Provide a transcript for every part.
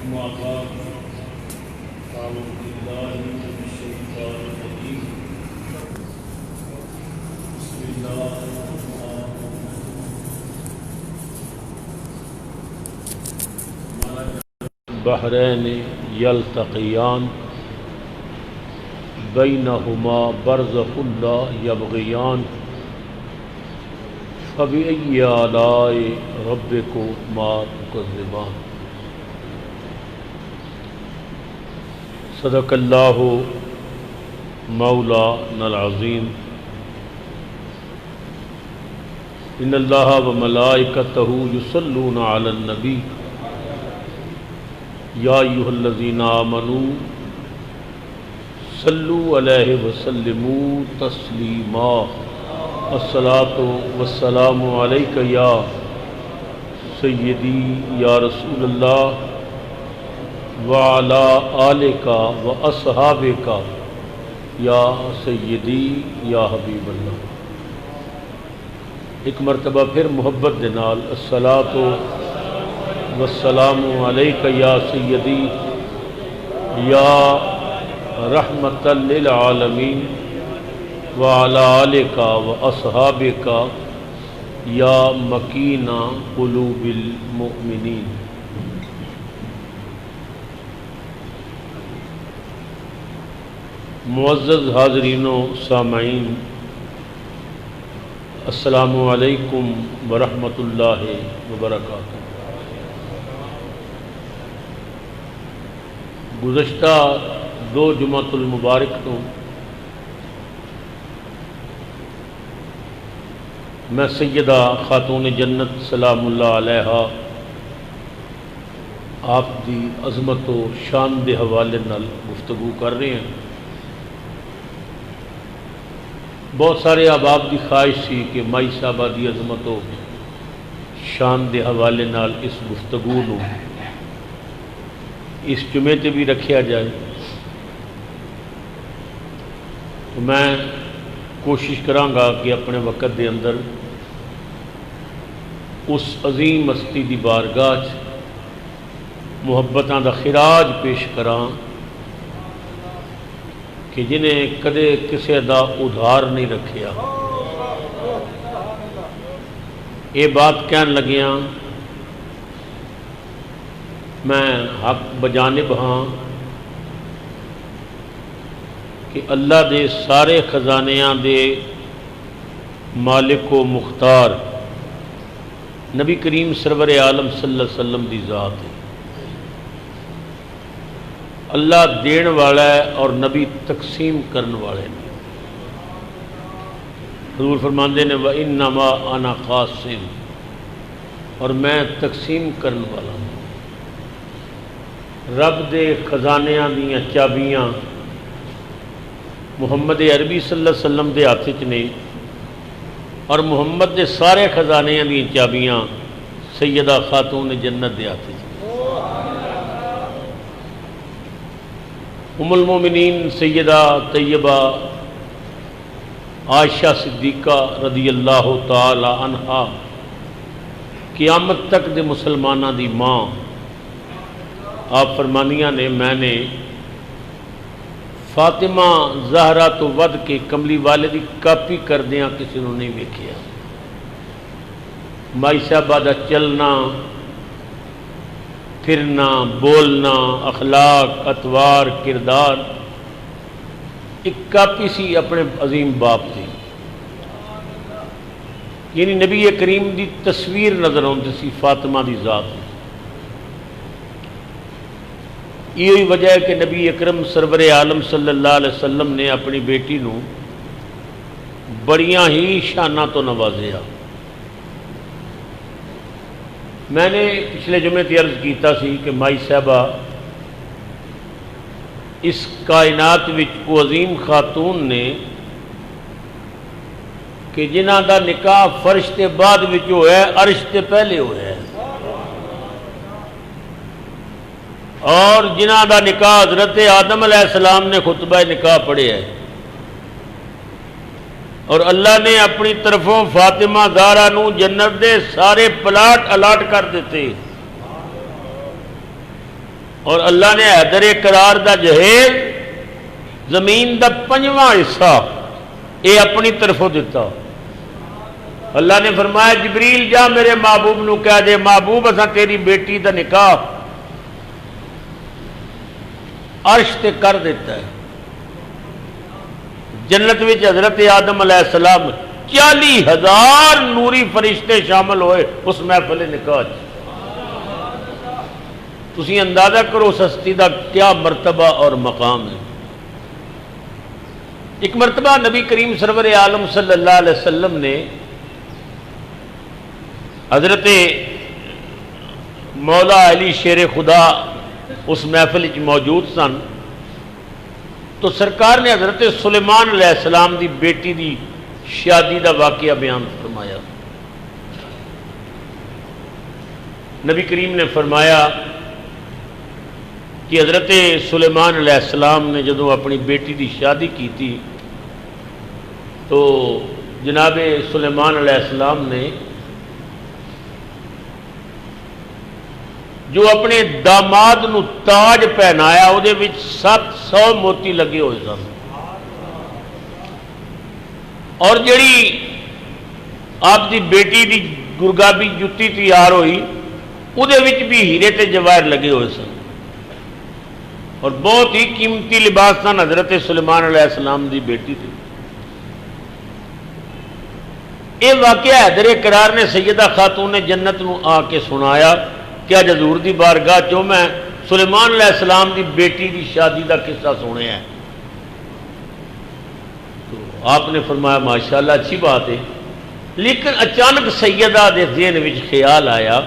أما بعد أعوذ بالله من الشيطان الرجيم بسم الله الرحمن الرحيم بحرين يلتقيان بينهما برزخ لا يبغيان فبأي آلاء ربكما تكذبان صدق اللہ مولانا العظیم ان اللہ وملائکتہ یصلون علی النبی یا ایھا الذین آمنوا صلوا علیہ وسلموا تسلیما الصلاۃ والسلام علیک یا سیدی یا رسول اللہ وعلی آلک و اصحابک یا سیدی یا حبیب اللہ۔ ایک مرتبہ پھر محبت دے نال الصلاۃ والسلام علیک یا سیدی یا رحمت للعالمین وعلی آلک و اصحابک یا مکین قلوب المؤمنین۔ معزز حاضرین و سامعین، السلام علیکم ورحمۃ اللہ وبرکاتہ۔ گزشتہ دو جمعۃ المبارک تو میں سیدہ خاتون جنت سلام اللہ علیہا آپ دی عظمت و شان دے حوالے نال گفتگو کر رہے ہیں۔ بہت سارے احباب دی خواہش سی کہ مائی صاحبہ دی عظمت و شان دے حوالے نال اس گفتگو نو اس جمعے تے بھی رکھیا جائے، تو میں کوشش کراں گا کہ اپنے وقت دے اندر اس عظیم ہستی دی بارگاہ چ محبتاں دا خراج پیش کراں کہ جنہیں کدے کسے دا ادھار نہیں رکھیا۔ یہ بات کہن لگیاں میں حق بجانب ہاں کہ اللہ دے سارے خزانیاں دے مالک و مختار نبی کریم سرور عالم صلی اللہ علیہ وسلم دی ذات ہے۔ اللہ دین والا ہے اور نبی تقسیم کرن والے نے۔ حضور فرماندے نے وَإِنَّمَا أَنَا قَاسِمٌ، اور میں تقسیم کرن والا ہوں۔ رب دے خزانیاں دیاں چابیاں محمد عربی صلی اللہ علیہ وسلم دے ہاتھ وچ نے، اور محمد دے سارے خزانیاں دیاں چابیاں سیدہ خاتون جنت دے ہاتھ وچ۔ ام المومنین سیدہ طیبہ عائشہ صدیقہ رضی اللہ تعالی عنہا قیامت تک دے مسلمانہ دی ماں، آپ فرمانیاں نے میں نے فاطمہ زہرا تو ود کے کملی والے دی کاپی کر دیاں کسی نے نہیں ویکھیا۔ مائی صاحبہ دا چلنا پھرنا بولنا اخلاق اطوار کردار ایک کاپی سی اپنے عظیم باپ دی، یعنی نبی کریم دی تصویر نظر آتی سی فاطمہ دی ذات۔ یہی وجہ ہے کہ نبی اکرم سرور عالم صلی اللہ علیہ وسلم نے اپنی بیٹی نو بڑیاں ہی شانہ تو نوازیا۔ میں نے پچھلے جمعے تی عرض کیتا سی کہ مائی صاحبہ اس کائنات وچ وہ عظیم خاتون نے کہ جنہ دا نکاح فرش تے بعد وچ ہویا ہے، عرش تے پہلے ہویا ہے، اور جنہ دا نکاح حضرت آدم علیہ السلام نے خطبہ نکاح پڑھے ہے، اور اللہ نے اپنی طرفوں فاطمہ زہرا نو جنت دے سارے پلاٹ الاٹ کر دیتے، اور اللہ نے حیدر قرار دا جہیز زمین دا 5واں حصہ یہ اپنی طرفوں دیتا. اللہ نے فرمایا جبریل جا میرے محبوب نو کہہ دے محبوب اساں تیری بیٹی دا نکاح عرش تے کر دیتا ہے. جنت وچ حضرت آدم علیہ السلام 40,000 نوری فرشتے شامل ہوئے اس محفل نکاح. تسی اندازہ کرو اس ہستی دا کیا مرتبہ اور مقام ہے. ایک مرتبہ نبی کریم سرور عالم صلی اللہ علیہ وسلم نے حضرت مولا علی شیر خدا اس محفل موجود سن تو سرکار نے حضرت سلیمان علیہ السلام دی بیٹی دی شادی دا واقعہ بیان فرمایا. نبی کریم نے فرمایا کہ حضرت سلیمان علیہ السلام نے جدوں اپنی بیٹی دی شادی کی تھی تو جناب سلیمان علیہ السلام نے جو اپنے داماد نو تاج پہنایا وہ 700 موتی لگے ہوئے سن اور جڑی آپ دی بیٹی دی گرگابی جتی تیار ہوئی وہ بھی ہیرے تے جواہر لگے ہوئے سن اور بہت ہی قیمتی لباس سن حضرت سلیمان علیہ السلام دی بیٹی تھی. یہ واقعہ حیدر قرار نے سیدہ خاتون جنت نو آ کے سنایا کہ اج حضور دی بارگاہ چوں میں سلیمان علیہ السلام دی بیٹی دی شادی دا قصہ سنیا ہے. تو آپ نے فرمایا ماشاءاللہ اچھی بات ہے. لیکن اچانک سیدہ دے ذہن وچ خیال آیا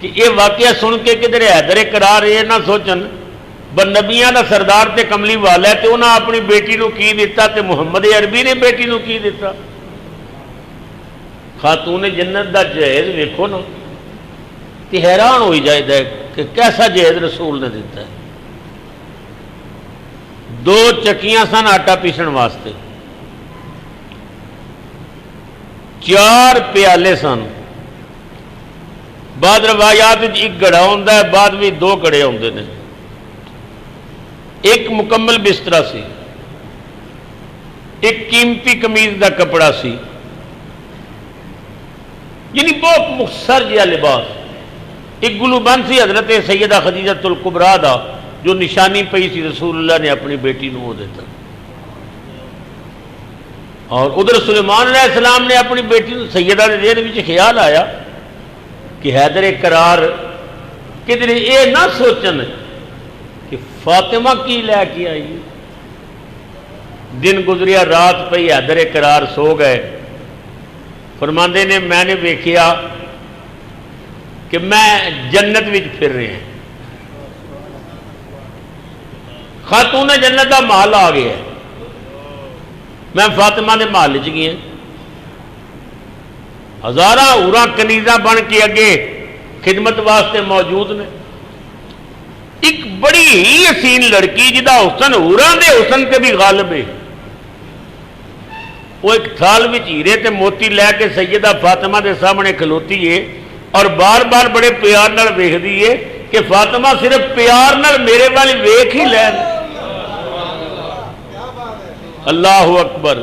کہ یہ واقعہ سن کے کدھر حیدر قرار یہ نہ سوچن نبیاں دا سردار تے کملی والا ہے تے انہاں اپنی بیٹی نو کی دیتا تے محمد عربی نے بیٹی نو کی دیتا. خاتون جنت دا جہیز ویکھو نا تے حیران ہوئی جائے کہ کیسا جہیز رسول نے دیتا ہے. 2 چکیاں سن آٹا پیسن واسطے, 4 پیالے سن, بعد روایات ایک گڑا ہوتا ہے, بعد بھی 2 گڑے ہوتے ہیں, ایک مکمل بسترا سی, ایک قیمتی قمیض دا کپڑا سی, یعنی بہت مختصر جہا لباس. ایک گلوبند سی حضرت سیدہ خدیجۃ الکبریٰ دا جو نشانی پئی سی رسول اللہ نے اپنی بیٹی نو دیتا. اور ادھر سلیمان علیہ السلام نے اپنی بیٹی نو سیدہ دے ذہن وچ خیال آیا کہ حیدر قرار کدھر یہ نہ سوچن کہ فاطمہ کی لے کے آئی. دن گزریا, رات پئی, حیدر قرار سو گئے. فرماندے نے میں نے ویکھیا کہ میں جنت وچ پھر رہے ہیں, خاتون جنت دا محل آ گیا, میں فاطمہ دے محل چ گیا. ہزاراں حوراں کنیزاں بن کے اگے خدمت واسطے موجود نے. ایک بڑی ہی حسین لڑکی جدا حسن حوراں دے حسن تے بھی غالب ہے, وہ ایک تھال وچ ہیرے تے موتی لے کے سیدہ فاطمہ دے سامنے کھلوتی ہے اور بار بار بڑے پیار نال ویکھدی ہے کہ فاطمہ صرف پیار نال میرے والی ویکھ ہی لین. اللہ اکبر.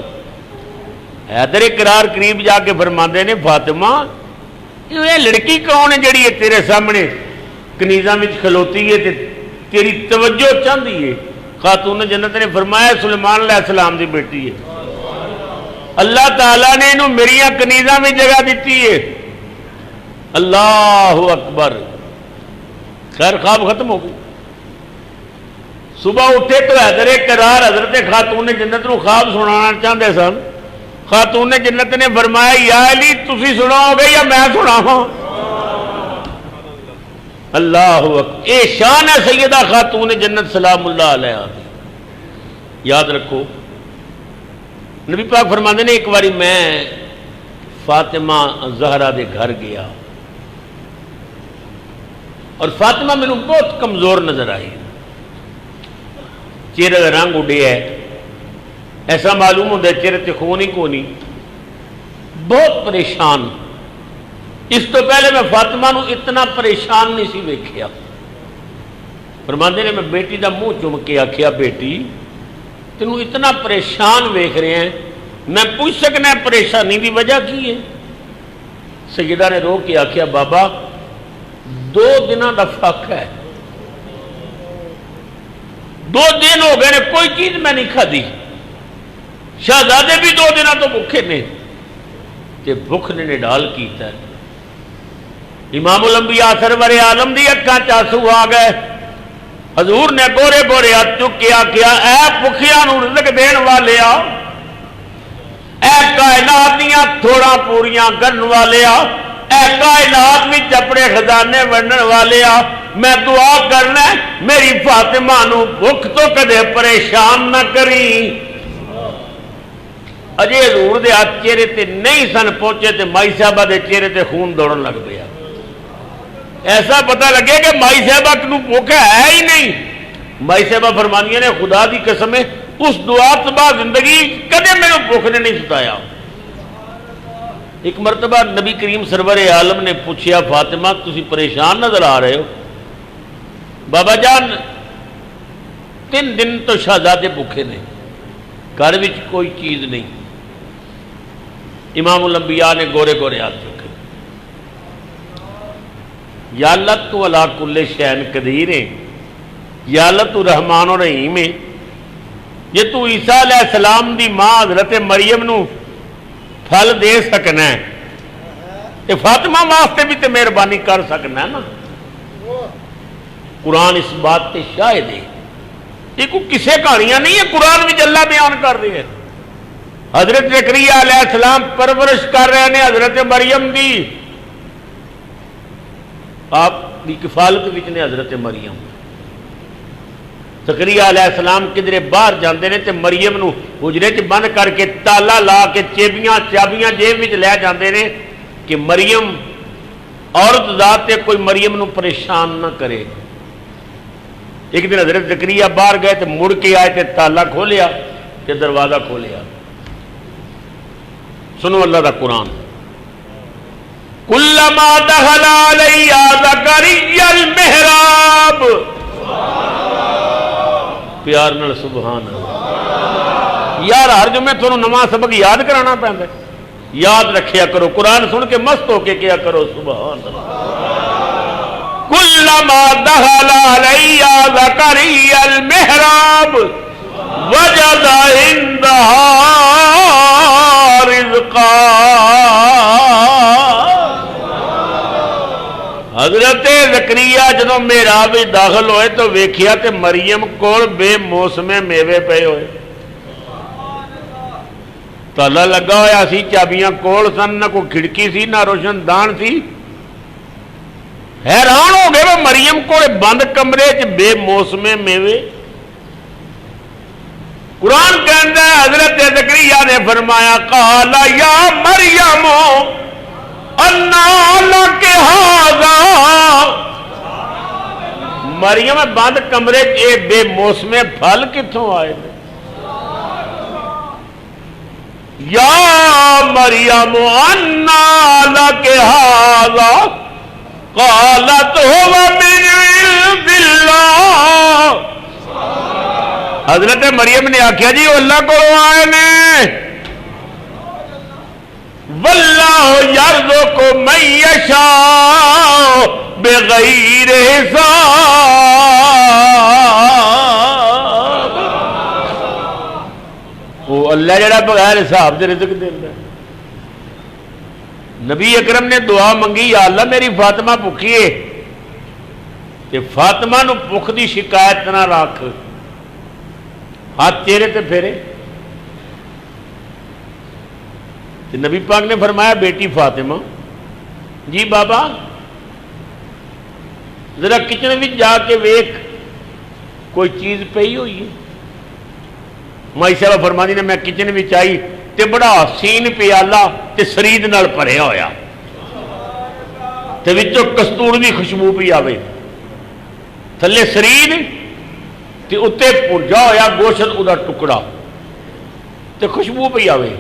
حیدر قرار قریب جا کے فرماندے نے فاطمہ یہ لڑکی کون ہے جڑی تیرے سامنے کنیزاں وچ کھلوتی ہے تے تیری توجہ چاہتی ہے؟ خاتون جنت نے فرمایا سلیمان علیہ السلام دی بیٹی ہے, اللہ تعالیٰ نے انہوں میری کنیزاں میں جگہ دیتی ہے. اللہ اکبر. خیر خواب ختم ہو گئی. صبح اٹھے تو حیدر قرار حضرت خاتون جنت نو خواب سنانا چاہتے سن. خاتون جنت نے فرمایا یا علی تسی سناؤ گے یا میں سناواں؟ اللہ اکبر. اے شان ہے سیدہ خاتون جنت سلام اللہ علیہا. یاد رکھو نبی پاک فرماندے نے ایک باری میں فاطمہ زہرا دے گھر گیا اور فاطمہ مینوں بہت کمزور نظر آئی, چہرے کا رنگ اڈیا ہے, ایسا معلوم ہوتا ہے چہرے تے خون ہی کونی, بہت پریشان. اس تو پہلے میں فاطمہ نو اتنا پریشان نہیں سی ویکھیا. فرماندے نے میں بیٹی دا منہ چوم کے آخیا بیٹی تینوں اتنا پریشان ویکھ رہے ہیں میں پوچھ سکنا ہے پریشانی دی وجہ کی ہے؟ سیدہ نے رو کے آخیا بابا 2 دنوں دا فرق ہے 2 دن ہو گئے نے کوئی چیز میں نہیں کھادی شہزادے بھی 2 دنوں تو بھوکے نے تے بھوک نے نڈال کیتا ہے امام الانبیاء سرور عالم دی اکھاں چاسو آ گئے حضور نے گورے گورے ہاتھ چک کے آخیا اے بھکھیاں نوں رزق دین والے آ اے کائنات دیاں تھوڑا پوریاں کرن والے آ اے کائنات وچ اپنے خزانے ونڈن والے آ میں دعا کرنا میری فاطمہ نوں بھوک تو کدے پریشان نہ کری اجے حضور دے ہاتھ چہرے تے نہیں سن پہنچے تے مائی صاحبہ دے چہرے تے خون دوڑن لگ پیا ایسا پتہ لگے کہ مائی صاحبہ کو بھوک ہے ہی نہیں مائی صاحبہ فرمانیاں نے خدا دی قسم ہے اس دعا تو بعد زندگی کدے میرے بھوک نے نہیں ستایا ایک مرتبہ نبی کریم سرور عالم نے پوچھیا فاطمہ تسی پریشان نظر آ رہے ہو بابا جان 3 دن تو شہزادے بھوکے نے گھر وچ کوئی چیز نہیں امام الانبیاء نے گورے گورے ہاتھ چکے یا اللہ تو علی کل شیء قدیر ہے یا اللہ تو رحمان و رحیم ہے یہ تو عیسیٰ علیہ السلام دی ماں حضرت مریم نو پھل دے سکنا ہے تے فاطمہ واسطے بھی تے مہربانی کر سکنا ہے نا قرآن اس بات تے شاہد ہے یہ کوئی کسے کہانیاں نہیں ہے قرآن وچ اللہ بیان کر رہے ہیں حضرت زکریا علیہ السلام پرورش کر رہے ہیں حضرت مریم دی آپ دی کفالت وچ نے حضرت مریم زکریا علیہ السلام کدھر باہر جاندے نے تے مریم نو حجرے چ بند کر کے تالا لا کے چابیاں جیب وچ لے جاندے نے کہ مریم عورت ذات تے کوئی مریم نو پریشان نہ کرے ایک دن حضرت زکریا باہر گئے تے مڑ کے آئے تے تالا کھولیا تے دروازہ کھولیا سنو اللہ دا قرآن کلما دخل علی زکریا المحراب پیار نال سبحان اللہ یار ہر جمعے تھانوں نواں سبق یاد کرانا پیندا یاد رکھیا کرو قرآن سن کے مست ہو کے کیا کرو سبحان اللہ کلما دخل علی زکریا المحراب وجد عندها رزقا حضرت زکریا جدوں محراب وچ داخل ہوئے تو ویکھیا تے مریم کول بے موسمے میوے پے ہوئے تالا لگا ہوا سی چابیاں کول سن نہ کوئی کھڑکی سی نہ روشن دان سی حیران ہو گئے وہ مریم کول بند کمرے چ بے موسمے میوے قرآن کہندا ہے حضرت زکریا نے فرمایا قال یا مریم انا لک ھذا مریم بند کمرے چ بے موسمے پھل کتھوں آئے یا مریم انا لک ھذا قالت هو من عند اللہ حضرت مریم نے آخیا جی وہ اللہ کو آئے نے واللہ یرزق من یشاء بغیر حساب وہ اللہ جڑا بغیر حساب دے رزق دیندا ہے نبی اکرم نے دعا منگی یا اللہ میری فاطمہ بھوکی ہے تے فاطمہ نو بھوک دی شکایت نہ رکھ ہاتھ چہرے تے پھیرے تے نبی پاک نے فرمایا بیٹی فاطمہ جی بابا ذرا کچن میں جا کے ویک کوئی چیز پئی ہوئی ہے مائی صاحبہ فرمانی نے میں کچن میں آئی تے بڑا حسین پیالہ تے سرید نال بھریا ہویا تے وچوں کستور دی خوشبو پی آوے تھلے سرید تے اتے پرجا ہویا گوشت ادا ٹکڑا تے خوشبو پی آوے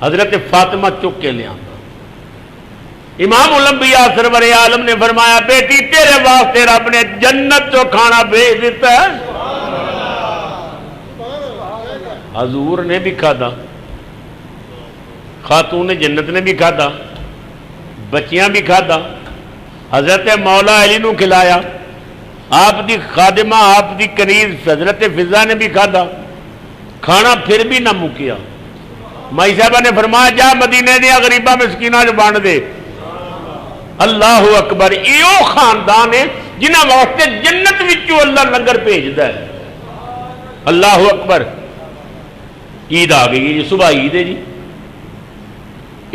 حضرت فاطمہ چک کے لیا امام الانبیاء سرور عالم نے فرمایا بیٹی تیرے واسطے رب نے جنت تو کھانا بھیج دیتا ہے. حضور نے بھی کھادا، خاتون جنت نے بھی کھادا، بچیاں بھی کھادا، حضرت مولا علی نو کھلایا، آپ دی خادمہ آپ دی کنیز حضرت فضا نے بھی کھادا، کھانا پھر بھی نہ مکیا. مائی صاحبہ نے فرمایا جا مدینے دیا غریبہ مسکینہ جو بانڈ دے. اللہ اکبر. ایو خاندان ہے جنہ واسطے جنت وچوں اللہ لنگر بھیجدا ہے. اللہ اکبر. عید آ گئی ہے جی، صبح عید ہے جی.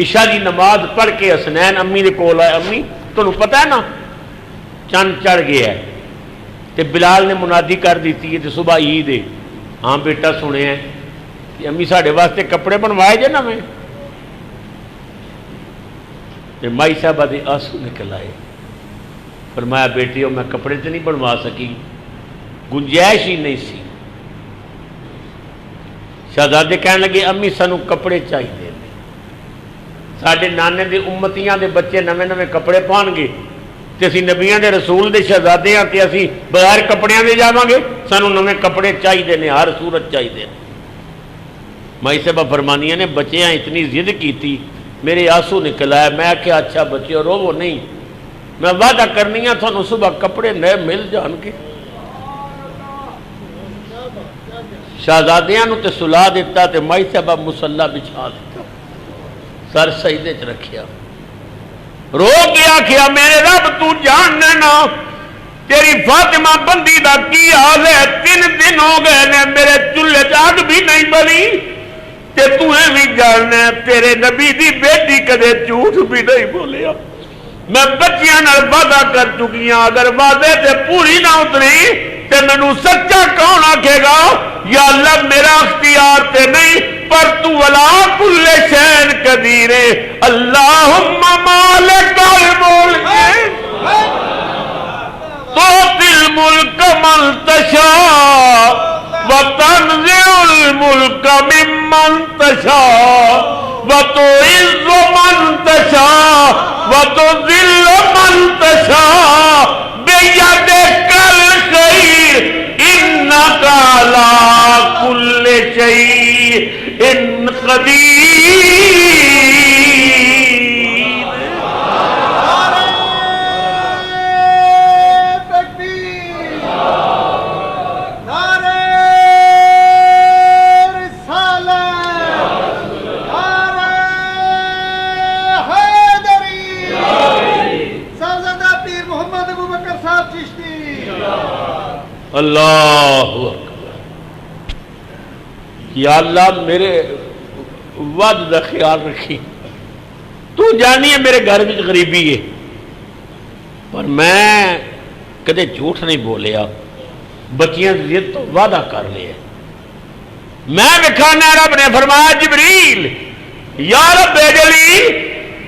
عشاء دی نماز پڑھ کے حسنین امی دے کول آئے. امی تمہیں پتہ ہے نا چند چڑھ گیا ہے تے بلال نے منادی کر دیتی ہے تے صبح عید ہے. ہاں بیٹا سنے ہیں کہ امی ساڑھے واسطے کپڑے بنوائے جے نا میں. مائی صاحبہ دے آنسو نکل آئے. فرمایا بیٹی میں کپڑے تو نہیں بنوا سکی، گنجائش ہی نہیں سی. شہزادے کہنے لگے امی سانو کپڑے چاہیے، ساڈے نانے دے امتیاں دے بچے نویں نویں کپڑے پان گے تے اسی نبیاں دے رسول دے شہزادے ہاں تے اسی بغیر کپڑیاں دے جاواں گے. سانو نویں کپڑے چاہیے نے، ہر صورت چاہیے. مائی صاحبہ فرمانیاں نے بچیاں اتنی ضد کی تھی میرے آنسو نکل آیا. میں کہ اچھا بچے رو نہیں، میں وعدہ کرنی ہے تھانوں صبح کپڑے نئے مل جان کے. شہزادیاں نو تے سلا دیتا تے مائی صاحبہ مصلا بچھا دیتا، سر سجدے چ رکھیا، رو کے آکھیا میرے رب تو جاننا نا تیری فاطمہ بندی دا کی حال ہے. 3 دن ہو گئے نے میرے چولہے چ اگ بھی نہیں بلی تے تمہیں بھی جاننا تیرے نبی دی بیٹی کدے جھوٹ بھی نہیں بولیا. میں بچیاں نال وعدہ کر چکی ہوں اگر وعدے تے پوری نہ اتری تے مینوں سچا کون آکھے گا. یا اللہ میرا اختیار تے نہیں پر تو ولا کل شین قدیر. اللہم مالک الملک تؤتی الملک من تشاء وتنزع الملک ممن تشاء وتعز من تشاء وتذل من تشاء بیدک الخیر انک علی کل شیء قدیر. اللہ اکبر. یا اللہ میرے وعد دا خیال رکھی. تو جانی ہے میرے گھر میں غریبی ہے پر میں کدے جھوٹ نہیں بولیا. بچیاں ضد تو وعدہ کر لیا. میں وکھانا رب نے فرمایا جبریل یا رب جلیل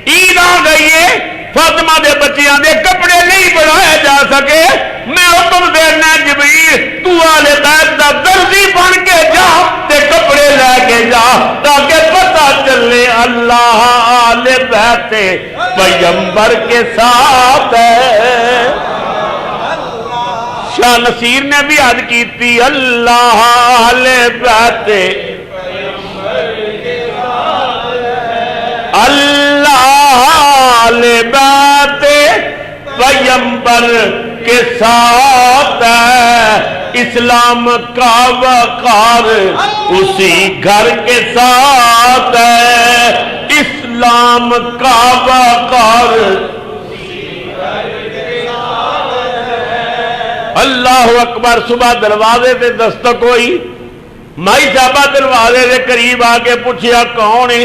عید آ گئی ہے فاطمہ دے بچیاں دے کپڑے نہیں بنائے جا سکے. میں حکم دینا جبریل تو آل بیت دا درزی بن کے جا تے کپڑے لے کے جا تاکہ پتہ چلے اللہ آل بیت پیغمبر کے ساتھ ہے. شاہ نصیر نے بھی عد کی تھی اللہ آل بیت اللہ آل بیت پیغمبر کے ساتھ ہے. اسلام کا وقار اسی گھر کے ساتھ ہے. اسلام کا وقار اللہ اکبر. صبح دروازے سے دستک ہوئی. مائی صاحبہ دروازے سے قریب آ کے پوچھیا کون ہے؟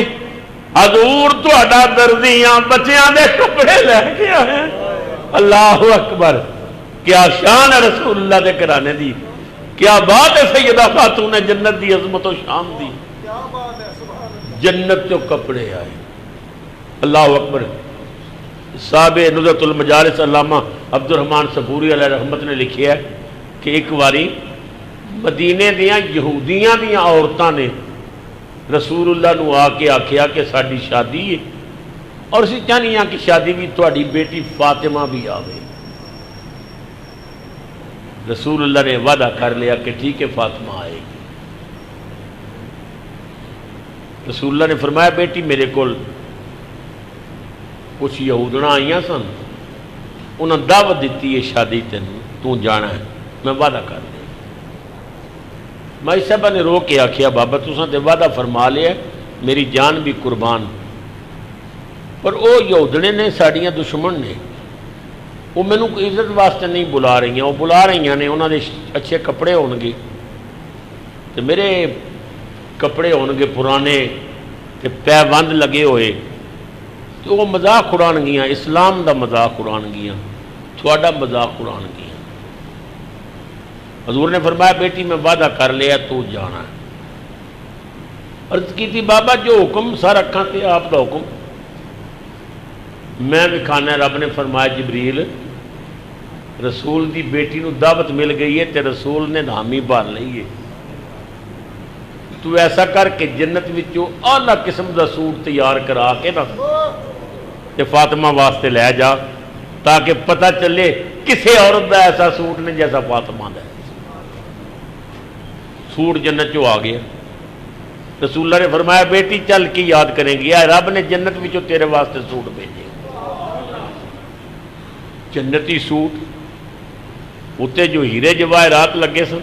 حضور تہاڈا درزیاں بچیاں دے کپڑے لے کے آئے. اللہ اکبر. کیا شان ہے رسول اللہ دے گھرانے دی. کیا بات ہے سیدہ خاتون جنت دی عظمت و شان دی. جنت جو کپڑے آئے. اللہ اکبر. صاحب نظرت المجالس علامہ عبد الرحمن صبوری علیہ رحمت نے لکھیا ہے کہ ایک واری مدینے دیاں یہودیاں دیاں عورتاں نے رسول اللہ نو آ کے آکھیا کہ ساڈی شادی ہے اور اسی چاہنی ہاں کہ شادی بھی تھوڑی بیٹی فاطمہ بھی آوے۔ رسول اللہ نے وعدہ کر لیا کہ ٹھیک ہے فاطمہ آئے گی۔ رسول اللہ نے فرمایا بیٹی میرے کول کچھ یہودنا آئیاں سن، انہوں نے دعوت دیتی ہے شادی تو جانا ہے، میں وعدہ کر لیا۔ مائی صاحبہ نے رو کے آکھیا بابا تساں تے وعدہ فرما لیا میری جان بھی قربان، پر وہ یہودنے نے ساڑیاں دشمن نے، وہ مینوں کوئی عزت واسطے نہیں بلا رہی ہیں، وہ بلا رہی ہیں انہوں نے اچھے کپڑے ہون گے تو میرے کپڑے ہون گے پرانے تے پیبند لگے ہوئے تو وہ مذاق اڑان گیاں، اسلام دا مذاق اڑان گیاں، تھوڑا مذاق اڑان گیاں۔ حضور نے فرمایا بیٹی میں وعدہ کر لیا تو جانا ہے۔ عرض کی تھی بابا جو حکم سر اکھاں تے آپ دا حکم میں بھی کھانا ہے۔ رب نے فرمایا جبریل رسول دی بیٹی نو دعوت مل گئی ہے تے رسول نے حامی بھر لئی ہے، تو ایسا کر کے جنت وچوں اعلیٰ قسم دا سوٹ تیار کرا کے نا تے فاطمہ واسطے لے جا تاکہ پتہ چلے کسے عورت دا ایسا سوٹ نہیں جیسا فاطمہ دا ہے۔ سوٹ جنت چوں آ گیا۔ رسول اللہ نے فرمایا بیٹی چل کی یاد کریں گی یا رب نے جنت وچوں تیرے واسطے سوٹ بھیجے، جنتی سوٹ اتنے جو ہیرے جواہرات لگے سن۔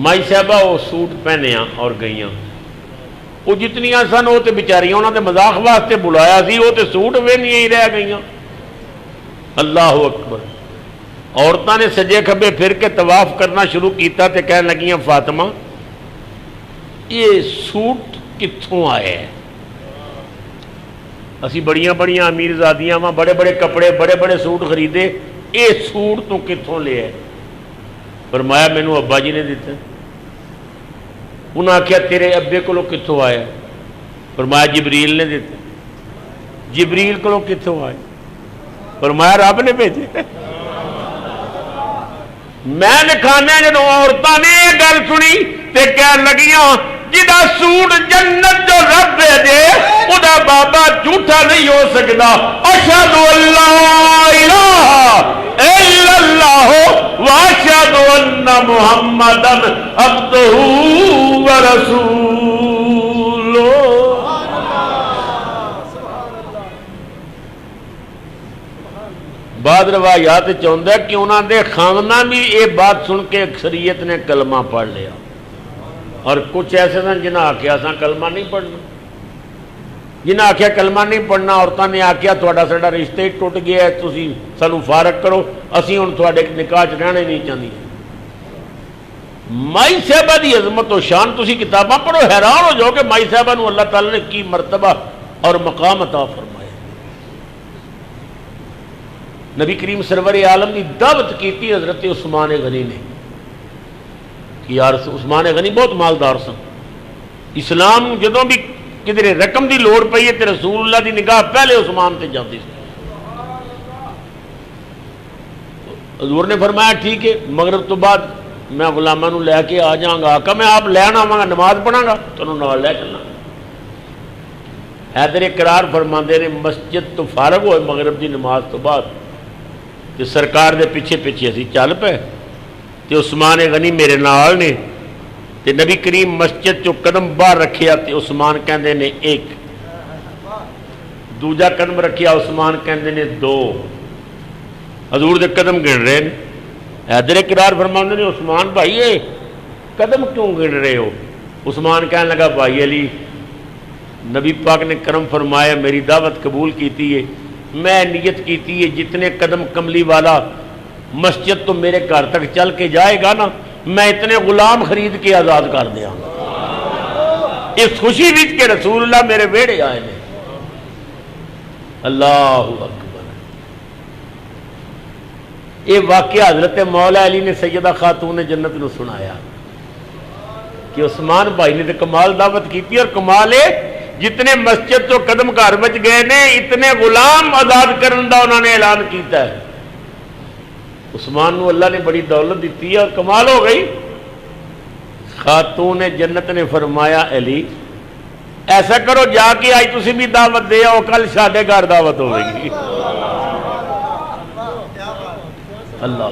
مائی صاحبہ وہ سوٹ پہنے اور گئیاں، وہ جتنیاں سن وہ تو بیچاریاں انہوں نے مذاق واسطے بلایا سی، وہ تو سوٹ وہنیاں ہی رہ گئیاں۔ اللہ اکبر۔ عورتوں نے سجے کھبے پھر کے طواف کرنا شروع کیتا تے کہنے لگیاں فاطمہ یہ سوٹ کتھوں آئے ہیں؟ اسی بڑیاں بڑیاں امیر زادیاں وہاں بڑے بڑے کپڑے بڑے بڑے سوٹ خریدے، یہ سوٹ تو کتھوں لے ہے؟ فرمایا مینوں ابا جی نے دیتے۔ انہوں نے آخیا تیرے ابے کو کتوں آیا؟ فرمایا جبریل نے دیتے۔ جبریل کو کتوں آئے؟ فرمایا رب نے بھیجے۔ میں نے کھانا جب عورتوں نے یہ گل سنی تے کہنے لگیاں جدا سوٹ جنت جو رب دے دے ادا بابا جھوٹا نہیں ہو سکتا۔ اشہد اللہ الہ الا اللہ واشہد ان محمدا عبدہ ورسولہ۔ بعد روایات چاہتا ہے کہ انہوں نے خامنہ بھی یہ بات سن کے اکثریت نے کلمہ پڑھ لیا، اور کچھ ایسے سن جنہیں آخیا سا کلمہ نہیں پڑھنا، جنہیں آخیا کلمہ نہیں پڑھنا عورتوں نے آخیا تھوڑا ساڈا رشتہ ہی ٹوٹ گیا ہے، تسی سانو فارغ کرو، اسی ہن تھوڑے نکاح چ رہنا نہیں چاہتی۔ مائی صاحبہ دی عظمت و شان تسی کتاباں پڑھو حیران ہو جاؤ کہ مائی صاحبہ نو اللہ تعالیٰ نے کی مرتبہ اور مقام عطا فرمایا۔ نبی کریم سرور عالم نے دعوت کی تھی حضرت عثمان غنی نے کہ یار عثمان غنی بہت مالدار سن، اسلام جدوں بھی کدھر رقم دی لوڑ پئی ہے تے رسول اللہ دی نگاہ پہلے عثمان تے جاتی سی۔ حضور نے فرمایا ٹھیک ہے مغرب تو بعد میں غلاماں نو لے کے آ جاؤں گا، آقا میں آپ لین آواں گا نماز پڑھاں گا تانوں نال لے چلاں۔ حیدر قرار فرماندے نے مسجد تو فارغ ہوئے مغرب دی نماز تو بعد تے سرکار دے پیچھے پیچھے اسی چل پے تے عثمان غنی میرے نال نے تے نبی کریم مسجد چو قدم باہر رکھیا تے عثمان کہندے نے ایک، دوجا قدم رکھیا عثمان کہندے نے دو، حضور دے قدم گن رہے ہیں۔ حیدر قرار فرماندے نے عثمان بھائی یہ قدم کیوں گن رہے ہو؟ عثمان کہنے لگا بھائی علی نبی پاک نے کرم فرمایا میری دعوت قبول کیتی ہے، میں نیت کیتی ہے جتنے قدم کملی والا مسجد تو میرے گھر تک چل کے جائے گا نا میں اتنے غلام خرید کے آزاد کر دیا۔ اس خوشی وچ کہ رسول اللہ میرے ویڑے آئے نے۔ اللہ اکبر۔ یہ واقعہ حضرت مولا علی نے سیدہ خاتون جنت نو سنایا کہ عثمان بھائی نے کمال دعوت کی اور کمال ہے جتنے مسجد تو قدم گھر بچ گئے نے اتنے غلام آزاد کرن دا انہوں نے اعلان کیتا ہے۔ عثمان نو اللہ نے بڑی دولت دیتی ہے اور کمال ہو گئی۔ خاتون جنت نے فرمایا علی ایسا کرو جا کے آج تسی بھی دعوت دے آؤ، کل ساڈے گھر دعوت ہوئے گی. اللہ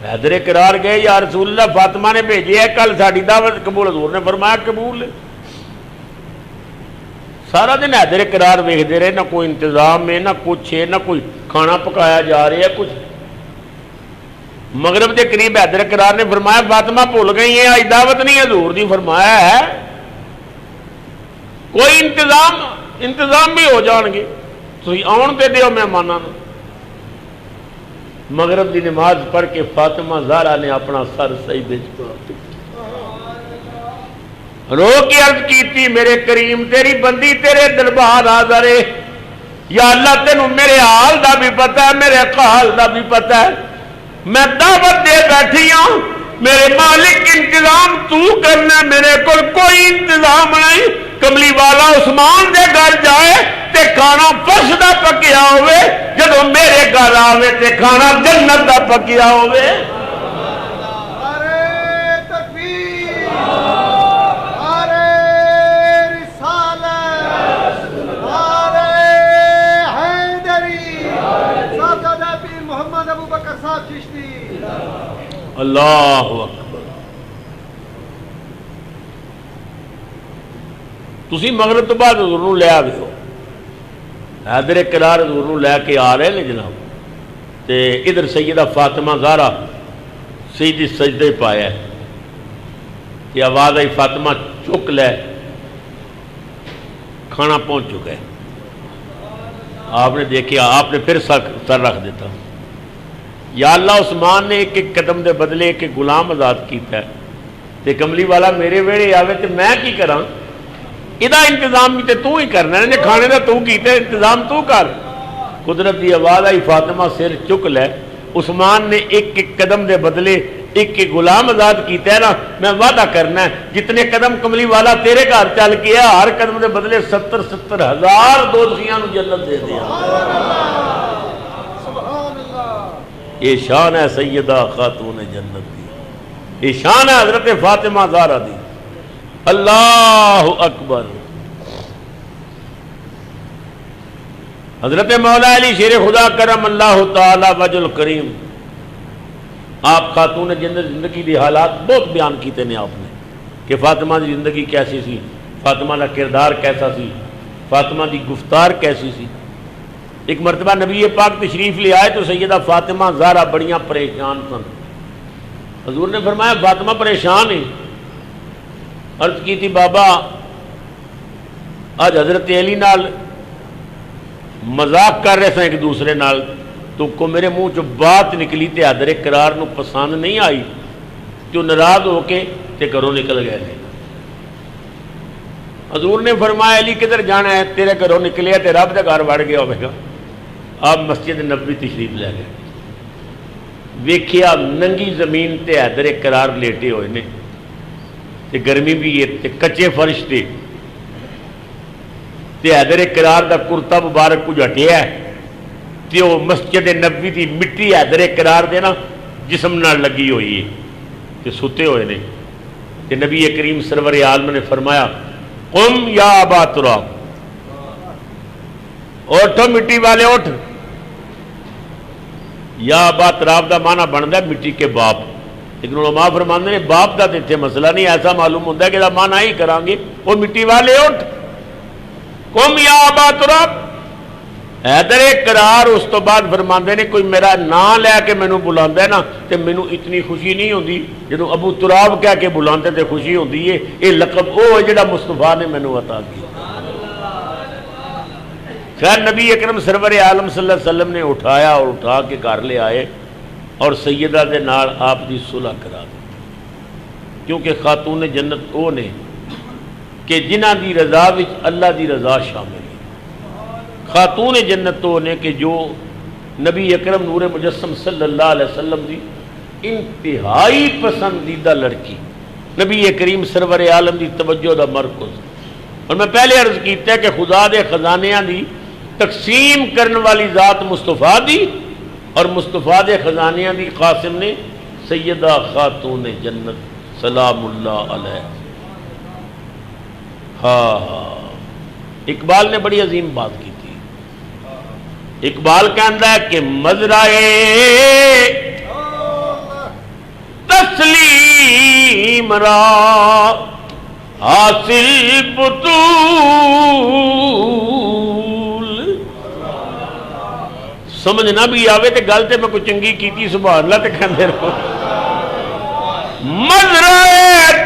حیدر قرار گئے، یا رسول اللہ فاطمہ نے بھیجے ہے، کل ساڈی دعوت قبول. حضور نے فرمایا قبول. سارا دن حیدر قرار ویکھدے رہے، نہ کوئی انتظام ہے، نہ کچھ ہے، نہ کوئی کھانا پکایا جا رہا ہے کچھ. مغرب کے قریب حیدر قرار نے فرمایا فاطمہ بھول گئی ہیں، آج دعوت نہیں. حضور نے فرمایا ہے کوئی انتظام بھی ہو جان گے، تسی آن تے دیو مہماناں نوں. مغرب دی نماز پڑھ کے فاطمہ زہرا نے اپنا سر سجدے وچ پا رو کے عرض کیتی میرے کریم تیری بندی تیرے دربار حاضر ہے، یا اللہ تینوں میرے حال دا بھی پتہ ہے، میرے حال دا بھی پتہ ہے، میں دعوت دے بیٹھی ہوں، میرے مالک انتظام تو کرنا، میرے کو کوئی انتظام نہیں. کملی والا عثمان دے گھر جائے تے کھانا فرش دا پکیا ہوئے، جدو میرے گھر آوے تے کھانا جنت دا پکیا ہوئے. اللہ اکبر. تسی مغرب تو بعد حضور نو لے آئے ہو، حیدر قرار حضور نو لے کے آ رہے ہیں جناب، تے ادھر سیدہ فاطمہ زہرا سیدھی سجدے پایا ہے کہ آواز آئی فاطمہ چک لے، کھانا پہنچ چکا ہے. آپ نے دیکھا، آپ نے پھر سر رکھ دیتا. یا اللہ عثمان نے ایک ایک قدم دے بدلے ایک ایک غلام آزاد کیتا ہے، تے کملی والا میرے ویڑے آوے تے میں کی کراں؟ ادا انتظام بھی تے تو ہی کرنا ہے، کھانے دا تو کیتا ہے، انتظام تو کر. قدرت دی آواز آئی فاطمہ سر چک لے. عثمان نے ایک ایک قدم دے بدلے ایک ایک غلام آزاد کیتا ہے نا، میں وعدہ کرنا ہے جتنے قدم کملی والا تیرے گھر چل کے ہر قدم دے بدلے 70,000 دوزخیاں نو جنت دے دیا. یہ شان ہے سیدہ خاتون جنت دی، یہ شان ہے حضرت فاطمہ زہرا دی. اللہ اکبر. حضرت مولا علی شیر خدا کرم اللہ تعالی وجہ الکریم، آپ خاتون جنت زندگی دی حالات بہت بیان کیتے ہیں آپ نے کہ فاطمہ دی زندگی کیسی سی، فاطمہ کا کردار کیسا سی، فاطمہ دی گفتار کیسی سی. ایک مرتبہ نبی پاک تشریف لے آئے تو سیدہ فاطمہ زہرا بڑیاں پریشان سن. حضور نے فرمایا فاطمہ پریشان ہے. عرض کی تھی بابا آج حضرت علی نال مذاق کر رہے تھے ایک دوسرے نال، تو کو میرے منہ جو بات نکلی تے حیدر قرار نو پسند نہیں آئی، جو ناراض ہو کے تے گھروں نکل گئے تھے. حضور نے فرمایا علی کدھر جانا ہے؟ تیرے گھروں نکلے تے رب دے گھر وڑ گیا ہوگا. آپ مسجد نبوی تشریف لے گئے، ویکھیا ننگی زمین تے حیدر قرار لیٹے ہوئے نے، تے گرمی بھی ہے تے کچے فرش تے حیدر قرار دا کرتا مبارک کچھ ہٹیا ہے تے وہ مسجد نبوی دی مٹی حیدر قرار دے نا جسم نال لگی ہوئی ہے تے ستے ہوئے نے. تے نبی کریم سرور عالم نے فرمایا قم یا ابا تراب، اٹھو مٹی والے اٹھ. یا ابا تراب دا معنی بنتا ہے مٹی کے باپ، لیکن علماء فرماندے نے باپ دا تے اتنے مسئلہ نہیں، ایسا معلوم ہوتا ہے کہ معنی ہی کران گے وہ مٹی والے اٹھ. قم یا ابا تراب. حیدر قرار اس تو بعد فرماندے نے کوئی میرا نام لے کے مینوں بلاندا ہے نا تے مینوں اتنی خوشی نہیں ہوندی جدوں ابو تراب کہہ کے بلاندے تے خوشی ہوندی ہے. یہ لقب وہ ہے جڑا مصطفیٰ نے مینوں عطا کیا. خیر نبی اکرم سرور عالم صلی اللہ علیہ وسلم نے اٹھایا اور اٹھا کے گھر لے آئے اور سیدہ دے نال آپ دی صلح کرا دی، کیونکہ خاتون جنت وہ نے کہ جنہ دی رضا وچ اللہ دی رضا شامل ہے. خاتون جنت تو نے کہ جو نبی اکرم نور مجسم صلی اللہ علیہ وسلم دی انتہائی پسندیدہ لڑکی، نبی کریم سرور عالم دی توجہ دا مرکز. اور میں پہلے عرض کیتا ہے کہ خدا دے خزانیاں دی تقسیم کرنے والی ذات مصطفیٰ دی اور مصطفیٰ دے خزانیاں دی قاسم نے سیدہ خاتون جنت سلام اللہ علیہ. ہاں اقبال نے بڑی عظیم بات کی تھی. اقبال کہتا ہے کہ مزرائے تسلیم را حاصل بطول. سمجھ نہ بھی آوے تے گل تے میں کوئی چنگی کیتی سبحان اللہ تے کہندے رہو. مزرائے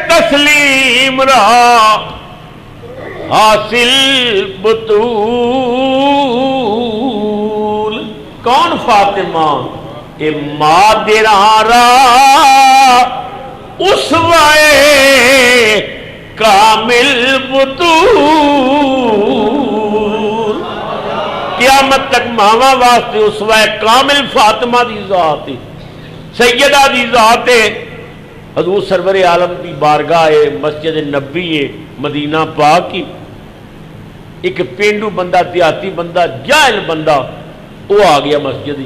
تسلیم را حاصل بطول. کون فاطمہ؟ اے مادرارا اسوائے کامل بطول. قیامت تک ماما واسطے اسوائے کامل فاطمہ دی ذات ہے، سیدہ دی ذات ہے. حضور سرور عالم کی بارگاہ ہے، مسجد نبی ہے مدینہ پاک کی. ایک پینڈو بندہ، دیہاتی بندہ، جاہل بندہ وہ آ گیا مسجد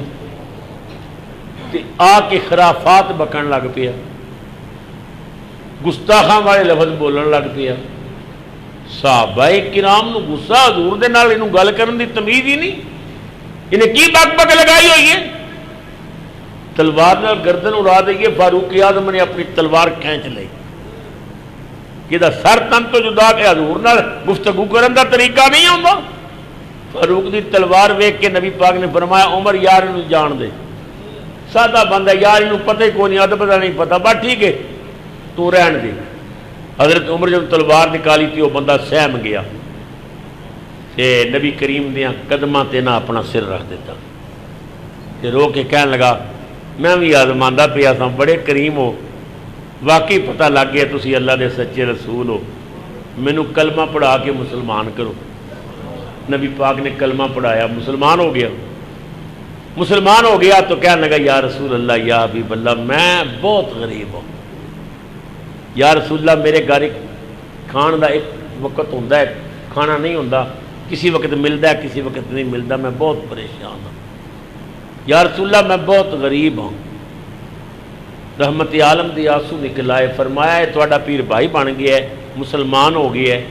تے آ کے خرافات بکن لگ پیا، گستاخاں والے لفظ بولن لگ پیا. صحابہ کرام نو غصہ، حضور دے نال اینوں گل کرن دی تمیز ہی نہیں. انہیں کی بک بک لگائی ہوئی ہے؟ تلوار نال گردن اڑا دئیے. فاروق اعظم نے اپنی تلوار کھینچ لی کہ سر تن تو جدا کہ حضور نال گفتگو کرن دا طریقہ نہیں ہوندا. فاروق دی تلوار ویکھ کے نبی پاک نے فرمایا عمر یار انہوں جان دے، سادہ بندہ یار انہوں پتہ ہی کوئی نہیں، ادب دا نہیں پتہ، بس ٹھیک ہے تو رہن دے. حضرت عمر جب تلوار نکالی تھی وہ بندہ سہم گیا تے نبی کریم دیاں قدماں تے نہ اپنا سر رکھ دیتا تے رو کے کہنے لگا میں بھی آزماندہ پیا سا، بڑے کریم ہو، واقعی پتہ لگ گیا تسی اللہ دے سچے رسول ہو، مینوں کلمہ پڑھا کے مسلمان کرو. نبی پاک نے کلمہ پڑھایا، مسلمان ہو گیا. مسلمان ہو گیا تو کہنے لگا یا رسول اللہ یا حبیب اللہ میں بہت غریب ہوں، یا رسول اللہ میرے گھر کھان دا ایک وقت ہوتا ہے، کھانا نہیں ہوتا، کسی وقت ملتا ہے کسی وقت نہیں ملتا، میں بہت پریشان ہوں. یا رسول اللہ میں بہت غریب ہوں. رحمت عالم دی آنسو نکل آئے، فرمایا ہے تہاڈا پیر بھائی بن گیا ہے، مسلمان ہو گیا ہے،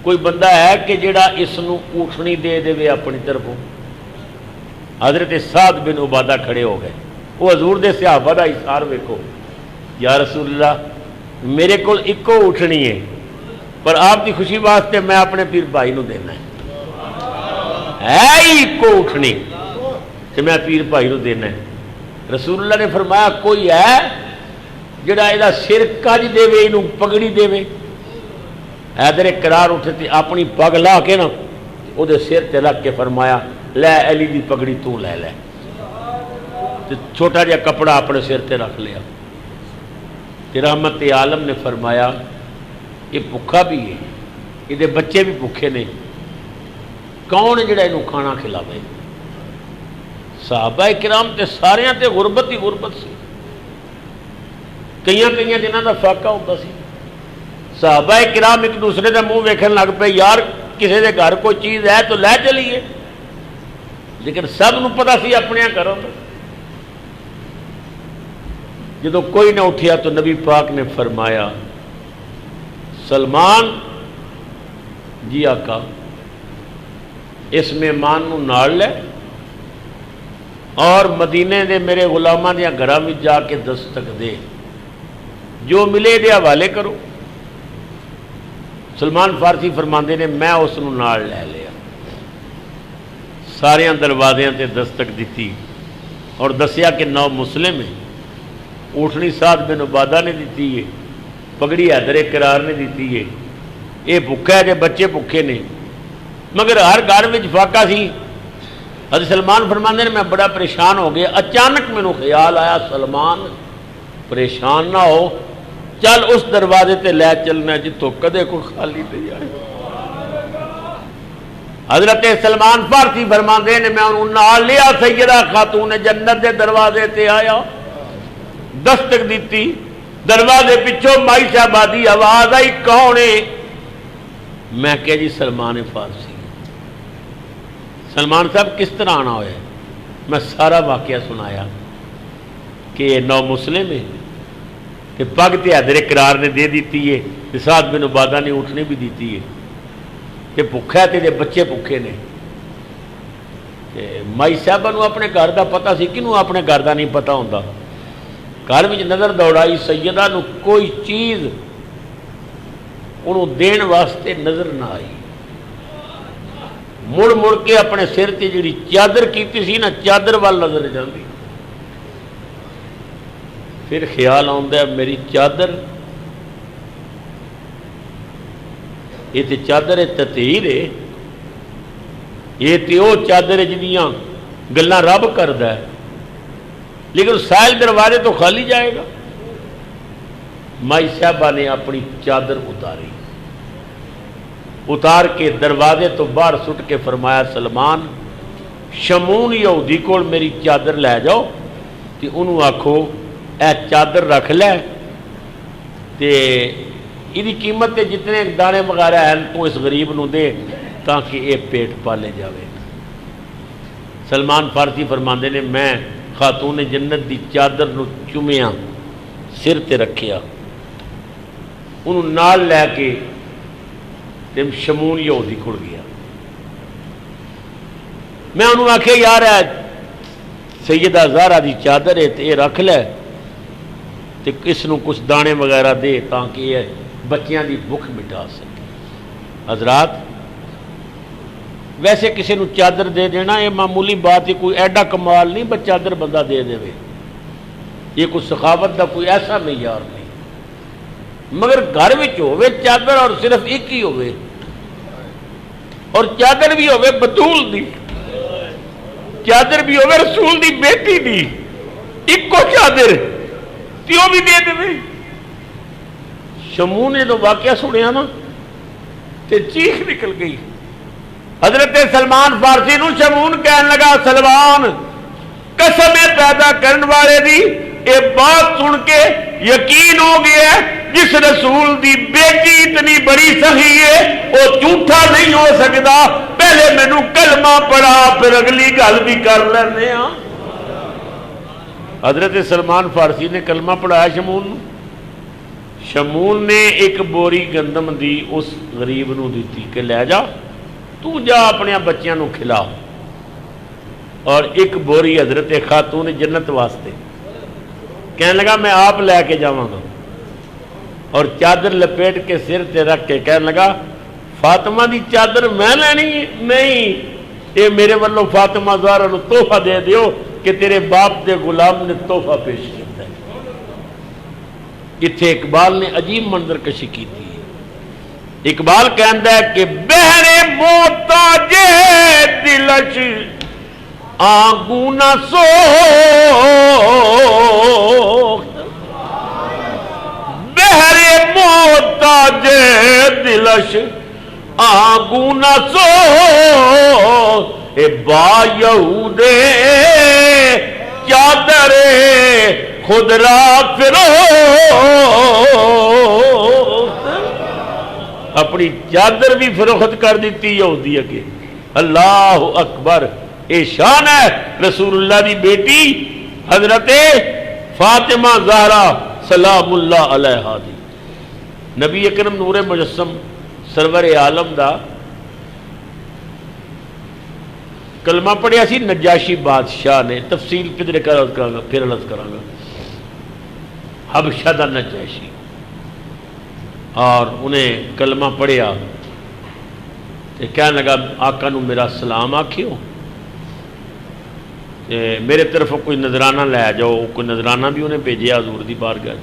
کوئی بندہ ہے کہ جڑا اس نو اٹھنی دے دے اپنی طرفوں؟ حضرت سعد بن عبادہ کھڑے ہو گئے. وہ حضور دے صحابہ دا اظہار ویکھو. یا رسول اللہ میرے کو ایکو اٹھنی ہے پر آپ کی خوشی واسطے میں اپنے پیر بھائی نو دینا ہے ایکو اٹھنی کہ میں پیر بھائی نو دینا ہے. رسول اللہ نے فرمایا کوئی ہے جڑا یہ سر کج دے یہ پگڑی دے. حیدر کرار اٹھے تے اپنی پگ لا کے نا وہ سر تے رکھ کے فرمایا لے علی دی پگڑی تو لے لے. تے چھوٹا جہا کپڑا اپنے سر تے رکھ لیا. تے رحمت عالم نے فرمایا یہ بھوکا بھی ہے، یہ بچے بھی بھوکے نے، کون ہے جڑا یہ کھانا کھلاوے؟ صحابہ کرام تے سارے تے غربت ہی غربت سی. کئی دنوں کا فاقہ ہوتا سی. صحابہ کرام ایک دوسرے کا منہ ویکھن لگ پے، یار کسی کے گھر کوئی چیز ہے تو لے چلیے، لیکن سب نو پتا سی اپنے گھروں میں. جدو کوئی نہ اٹھیا تو نبی پاک نے فرمایا سلمان جی آقا اس مہمان نو نال لے اور مدینے دے میرے غلاماں دیا گھراں وچ جا کے دستک دے، جو ملے دے حوالے کرو. سلمان فارسی فرماندے نے میں اس نو نال لے لیا، سارے دروازیاں تے دستک دیتی اور دسیا کہ نو مسلم ہے. اٹھنی سعد بن عبادہ نے دیتی ہے، پگڑی حیدر کرار نے دیتی ہے، یہ بھوکا ہے کہ بچے بھوکے نے، مگر ہر گھر میں فاقہ سی. حضرت سلمان فرماندے نے میں بڑا پریشان ہو گیا. اچانک مینو خیال آیا سلمان پریشان نہ ہو، چل اس دروازے تے لے چلنا جتوں کدے کوئی خالی نہیں آئے. حضرت سلمان فارسی فرماندے نے میں انہوں نال لیا، سیدہ خاتون جنت دے دروازے تے آیا، دستک دیتی، دروازے پچھوں مائی صاحبادی آواز آئی کون ہے؟ میں کہ جی سلمان فارسی. سلمان صاحب کس طرح آنا ہوا ہے؟ میں سارا واقعہ سنایا کہ یہ نو مسلم ہے کہ پگ تے حیدر کرار نے دے دیتی ہے، سعد بن عبادہ نے اٹھنے بھی دیتی ہے. تے بھکھا ہے تے بچے بھکھے نے. مائی صاحبہ نو اپنے گھر دا پتہ سی، کنوں اپنے گھر دا نہیں پتہ ہوندا. گھر وچ نظر دوڑائی، سیدہ نو کوئی چیز انہوں دین واسطے نظر نہ آئی. مڑ مڑ کے اپنے سر تے جڑی چادر کیتی سی نا، چادر وال نظر جاندی. پھر خیال آتا ہے میری چادر، یہ تے چادر تطہیر ہے، یہ تے وہ چادر ہے جنیاں گلاں رب کردا ہے، لیکن سائل دروازے تو خالی جائے گا. مائی صاحبہ نے اپنی چادر اتاری، اتار کے دروازے تو باہر سٹ کے فرمایا سلمان شمون یہودی کول میری چادر لے جاؤ تے انہوں آکھو اے چادر رکھ لے تے یہ قیمت تے جتنے دانے وغیرہ ہیں تو اس غریب نو دے تاکہ یہ پیٹ پالے جاوے. سلمان فارسی فرماندے نے میں خاتون جنت دی چادر نو چومیا، سر تے رکھیا، انہوں نال لے کے تم شمون یہودی کھڑ گیا. میں انہوں آکھے یار ہے سیدہ زہرا دی چادر ہے تے رکھ لے تے اس نو کچھ دانے وغیرہ دے تاکہ یہ بچیاں دی بھوک مٹا سکے. حضرات ویسے کسی نو چادر دے دینا یہ معمولی بات ہے، کوئی ایڈا کمال نہیں بس چادر بندہ دے دے. یہ کوئی سخاوت دا کوئی ایسا معیار نہیں، مگر گھر وچ ہوے چادر اور صرف ایک ہی ہوے، اور چادر بھی ہوے بطول دی، چادر بھی ہوے رسول دی بیٹی دی، ایک کو چادر تیوں بھی دے دے. شمون نے تو واقعہ سنیا نا تے چیخ نکل گئی. حضرت سلمان فارسی نو شمون کہنے لگا سلمان قسم پیدا کرن والے دی یہ بات سن کے یقین ہو گیا جس رسول دی بیٹی اتنی بڑی سخی ہے وہ جھوٹا نہیں ہو سکتا. پہلے مینوں کلمہ پڑھا پھر اگلی گل بھی کر لینے ہاں. حضرت سلمان فارسی نے کلمہ پڑھایا شمون. شمون نے ایک بوری گندم دی اس غریب نو دیتی کہ لے جا تو جا اپنے بچیاں نو کھلا، اور ایک بوری حضرت خاتون جنت واسطے. کہنے لگا میں آپ لے کے جاواں گا، اور چادر لپیٹ کے سر تے رکھ کے کہنے لگا فاطمہ دی چادر میں لینی نہیں، یہ میرے والوں فاطمہ زہرا نو تحفہ دے دیو کہ تیرے باپ دے غلام نے تحفہ پیش کیتا ہے. اتھے اقبال نے عجیب منظر کشی کی تھی. اقبال کہندا ہے کہ بہرے محتاج دلش آنگو نہ سو، بہرے محتاج دلش آنگو نہ سو، اے با یہود چادر خود را فرو، اپنی چادر بھی فروخت کر دیتی یہودی اگے. اللہ اکبر. اے شان ہے رسول اللہ دی بیٹی حضرت فاطمہ زہرا سلام اللہ علیہا دی. نبی اکرم نور مجسم سرور عالم دا کلمہ پڑھیا سی نجاشی بادشاہ نے. تفصیل پھر عرض کراں گا. حبشہ دا نجاشی، اور انہیں کلمہ پڑھیا تے کہنے لگا آقا نو میرا سلام آکھیو، میرے طرف کوئی نذرانہ لے جاؤ. کوئی نذرانہ بھی انہیں بھیجیا حضور دی بارگاہ.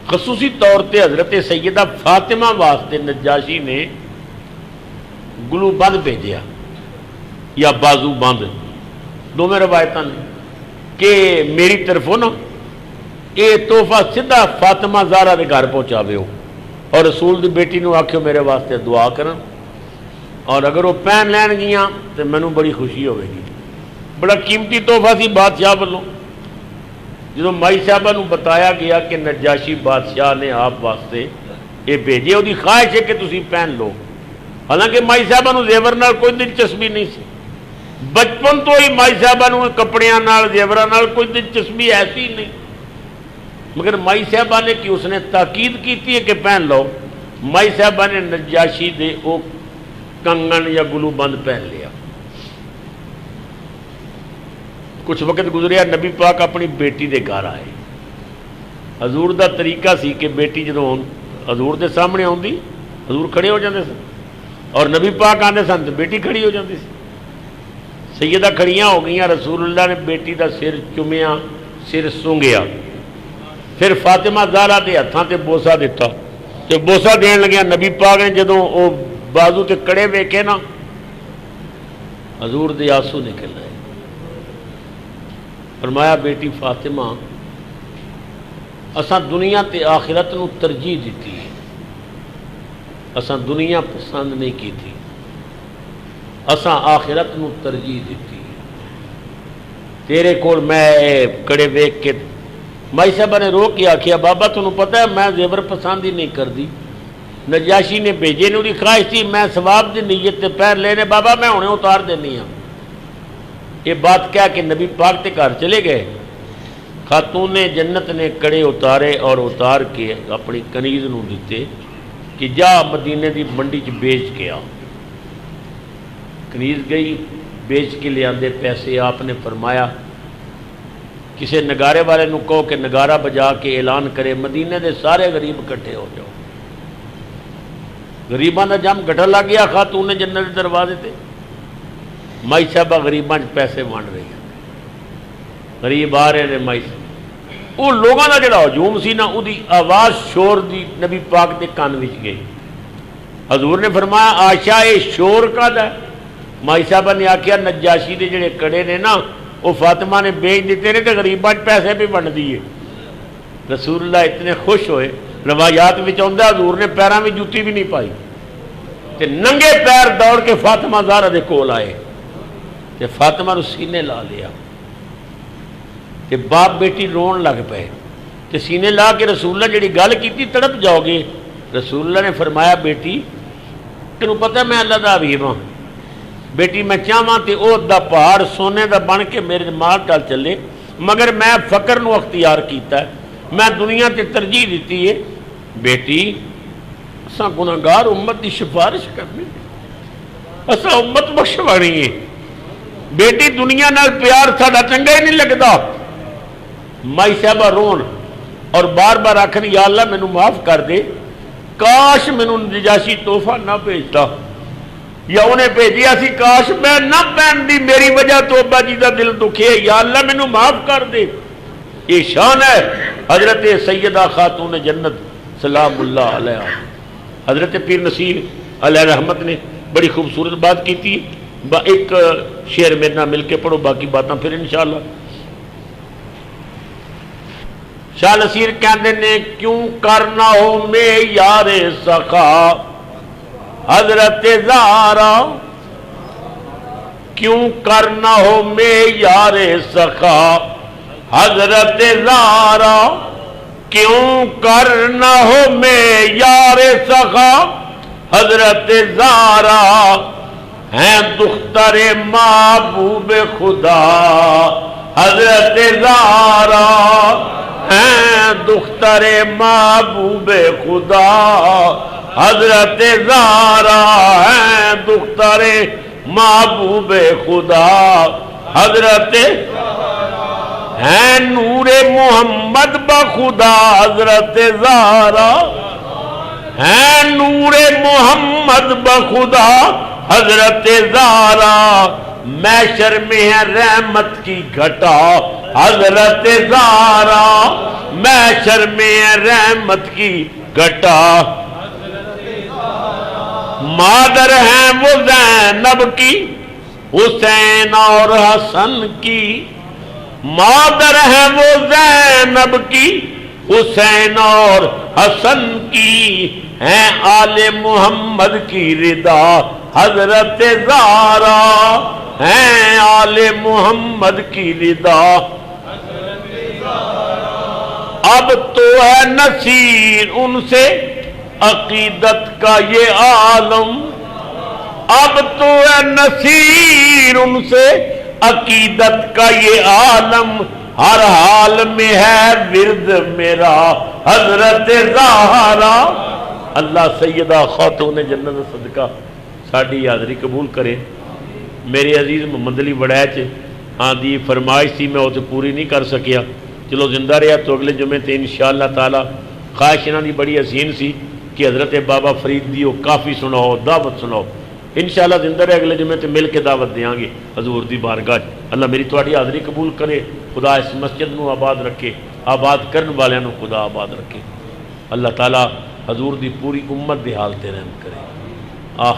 خصوصی طور تے حضرت سیدہ فاطمہ واسطے نجاشی نے گلو بند بھیجیا یا بازو بند، دونوں روایتاں نے کہ میری طرفوں نا یہ تحفہ سیدھا فاطمہ زہرا دے گھر پہنچاوے ہو، اور رسول دی بیٹی نو آکھو میرے واسطے دعا کرن، اور اگر وہ پہن لین گیاں تو مینوں بڑی خوشی ہوے گی. بڑا قیمتی تحفہ سی بادشاہ والوں. جدوں مائی صاحبہ نو بتایا گیا کہ نجاشی بادشاہ نے آپ واسطے یہ بھیجے، وہ خواہش ہے کہ تسی پہن لو. حالانکہ مائی صاحبہ نو زیور نال کوئی دلچسپی نہیں سی، بچپن تو ہی مائی صاحبہ نو کپڑیاں نال زیوراں نال کوئی دلچسپی ایسی نہیں، مگر مائی صاحبہ نے کہ اس نے تاکید کی ہے کہ پہن لو. مائی صاحبہ نے نجاشی دے وہ کنگن یا گلو بند پہن لیا. کچھ وقت گزریا، نبی پاک اپنی بیٹی دے گھر آئے. حضور دا طریقہ سی کہ بیٹی جدوں حضور دے سامنے آندی حضور کھڑے ہو جاندے سن، اور نبی پاک آندے سن تو بیٹی کھڑی ہو جاندی سی. سیدہ کھڑیاں ہو گئیاں، رسول اللہ نے بیٹی دا سر چومیا، سر سونگیا، پھر فاطمہ زہرا دے ہتھاں تے بوسا دیتا تے بوسا دین لگیا. نبی پاک نے جدوں او بازو تے کڑے ویکھے نا، حضور دے آنسو نکل رہے. فرمایا بیٹی فاطمہ، اساں دنیا تے آخرت نو ترجیح دیتی ہے، اساں دنیا پسند نہیں کی تھی، اساں آخرت نو ترجیح دیتی ہے. تیرے کول میں کڑے ویکھ کے مائی صاحبہ نے رو کے آکھیا بابا تنوں پتہ ہے میں زیور پسند ہی نہیں کردی، نجاشی نے بھیجے نے دی خواہش تھی میں ثواب دی نیت تے پیر لینے، بابا میں ہنے اتار دینی ہوں. یہ بات کیا کہ نبی پاک تے گھر چلے گئے. خاتون جنت نے کڑے اتارے اور اتار کے اپنی کنیز نو دیتے کہ جا مدینے دی منڈی چ بیچ کے آ. کنیز گئی، بیچ کے لے آندے پیسے. آپ نے فرمایا کسے نگارے والے نو کہو کہ نگارہ بجا کے اعلان کرے مدینے دے سارے غریب اکٹھے ہو جاؤ. غریباں دا جم گٹھا لگ گیا خاتون جنت دے دروازے تے. مائی صاحبہ غریباں پیسے وانڈ رہی ہیں، غریب آ رہے ہیں مائی صاحب. وہ لوگوں کا جڑا ہجوم سی نا، وہ آواز شور دی نبی پاک دے کان وچ گئی. حضور نے فرمایا آشا یہ شور کا ہے؟ مائی صاحبہ نے آخیا نجاشی دے جڑے کڑے نے نا وہ فاطمہ نے بیچ دیتے نے تو غریباں پیسے بھی ونڈ دیے. رسول اللہ اتنے خوش ہوئے. روایات میں آتا حضور نے پیراں میں جوتی بھی نہیں پائی تے ننگے پیر دوڑ کے فاطمہ زہرا دے کول آئے تے فاطمہ نو سینے لا لیا تے باپ بیٹی رون لگ پے تے سینے لا کے رسول اللہ جڑی گل کیتی تڑپ جاؤ گے. رسول اللہ نے فرمایا بیٹی تینوں پتہ میں اللہ دا حبیب ہاں، بیٹی میں چاہواں تے او دا پہاڑ سونے دا بن کے میرے مال ٹل چلے، مگر میں فقر نو اختیار کیتا ہے، میں دنیا تے ترجیح دیتی ہے. بیٹی اساں گناہگار امت دی سفارش کرنی، اساں امت بخشوانی ہے. بیٹی دنیا نال پیار ساڈا چنگا ہی نہیں لگدا. مائی صاحبہ رون اور بار بار آکھن یا اللہ مینوں معاف کر دے، کاش مینوں نجاشی تحفہ نہ بھیجتا یا انہیں بھیجیا سی، کاش میں نہ پہن دی، میری وجہ تو ابا جی دا دل دکھے، یا اللہ مینوں معاف کر دے. یہ شان ہے حضرت سیدہ خاتون جنت سلام اللہ علیہ. حضرت پیر نصیر علیہ رحمت نے بڑی خوبصورت بات کی تھی. ایک شعر میرے نہ مل کے پڑھو، باقی باتاں پھر انشاءاللہ. شاہ نصیر کہندے نے کیوں کرنا ہو میں یار سخا حضرت زہرا، کیوں کرنا ہو میں یار سخا حضرت زہرا، کیوں کرنا ہو میں یار سخا حضرت زہرا، ہیں دختر محبوب خدا حضرت زہرا، ہیں دختر محبوب خدا حضرت زہرا، ہیں دختر محبوب خدا حضرت، ہیں نور محمد بخدا حضرت زہرا، ہیں نور محمد بخدا حضرت زہرا، محشر میں ہے رحمت کی گھٹا حضرت زہرا، محشر میں ہے رحمت کی گھٹا. مادر ہیں وہ زینب کی حسین اور حسن کی، مادر ہیں وہ زینب کی حسین اور حسن کی، ہیں آل محمد کی رضا حضرت زہرا، ہیں آل محمد کی رضا. اب تو ہے نصیر ان سے عقیدت کا یہ عالم، اب تو ہے نصیر ان سے عقیدت کا یہ عالم، ہر حال میں ہے ورد میرا حضرت زہرا. اللہ سیدہ خاتون جنت صدقہ ساری حاضری قبول کرے۔ میرے عزیز محمد علی وڑیچ ہاں دی فرمائش تھی، میں اسے پوری نہیں کر سکیا، چلو زندہ رہا تو اگلے جمعے تے انشاءاللہ تعالی۔ خواہش انہوں دی بڑی حسین سی کہ حضرت بابا فرید دی کافی سناؤ، دعوت سناؤ، انشاءاللہ زندہ رہے اگلے جمعے تے مل کے دعوت دیاں گے حضور دی بارگاہ۔ اللہ میری تواڈی حاضری قبول کرے، خدا اس مسجد نو آباد رکھے، آباد کرن والوں نو خدا آباد رکھے۔ اللہ تعالی حضور دی پوری امت دی حال تے رحم کرے۔